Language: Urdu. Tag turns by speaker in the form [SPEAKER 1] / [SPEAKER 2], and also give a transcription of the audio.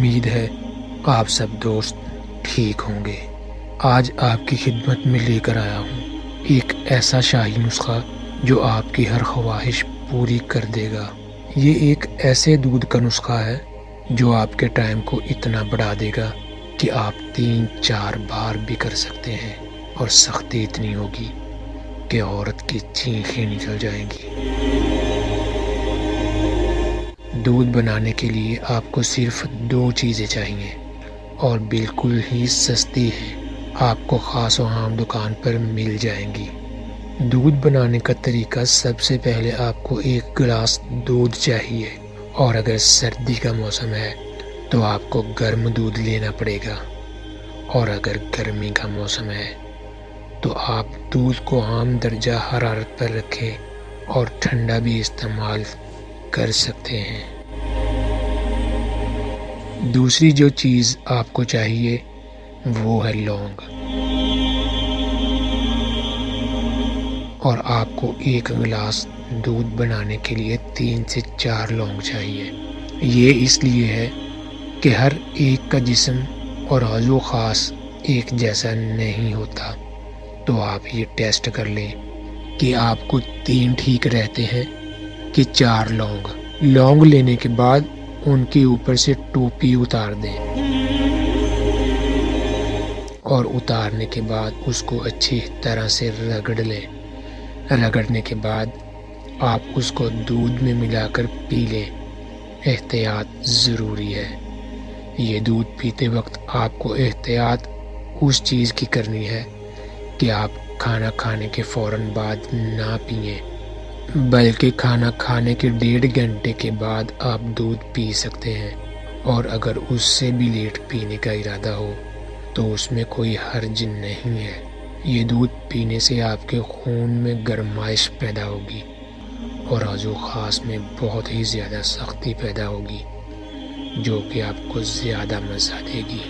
[SPEAKER 1] امید ہے آپ سب دوست ٹھیک ہوں گے۔ آج آپ کی خدمت میں لے کر آیا ہوں ایک ایسا شاہی نسخہ جو آپ کی ہر خواہش پوری کر دے گا۔ یہ ایک ایسے دودھ کا نسخہ ہے جو آپ کے ٹائم کو اتنا بڑھا دے گا کہ آپ 3-4 بار بھی کر سکتے ہیں، اور سختی اتنی ہوگی کہ عورت کی چینخیں نکل جائیں گی۔ دودھ بنانے کے لیے آپ کو صرف 2 چیزیں چاہیے اور بالکل ہی سستی ہیں، آپ کو خاص و عام دکان پر مل جائیں گی۔ دودھ بنانے کا طریقہ: سب سے پہلے آپ کو 1 گلاس دودھ چاہیے، اور اگر سردی کا موسم ہے تو آپ کو گرم دودھ لینا پڑے گا، اور اگر گرمی کا موسم ہے تو آپ دودھ کو عام درجہ حرارت پر رکھیں اور ٹھنڈا بھی استعمال کر سکتے ہیں۔ دوسری جو چیز آپ کو چاہیے وہ ہے لونگ، اور آپ کو 1 گلاس دودھ بنانے کے لیے 3 سے 4 لونگ چاہیے۔ یہ اس لیے ہے کہ ہر ایک کا جسم اور عضو خاص ایک جیسا نہیں ہوتا، تو آپ یہ ٹیسٹ کر لیں کہ آپ کو 3 ٹھیک رہتے ہیں کہ 4 لونگ۔ لونگ لینے کے بعد ان کے اوپر سے ٹوپی اتار دیں، اور اتارنے کے بعد اس کو اچھی طرح سے رگڑ لیں۔ رگڑنے کے بعد آپ اس کو دودھ میں ملا کر پی لیں۔ احتیاط ضروری ہے۔ یہ دودھ پیتے وقت آپ کو احتیاط اس چیز کی کرنی ہے کہ آپ کھانا کھانے کے فوراً بعد نہ پئیں، بلکہ کھانا کھانے کے 1.5 گھنٹے کے بعد آپ دودھ پی سکتے ہیں، اور اگر اس سے بھی لیٹ پینے کا ارادہ ہو تو اس میں کوئی حرج نہیں ہے۔ یہ دودھ پینے سے آپ کے خون میں گرمائش پیدا ہوگی اور عضو خاص میں بہت ہی زیادہ سختی پیدا ہوگی، جو کہ آپ کو زیادہ مزہ دے گی۔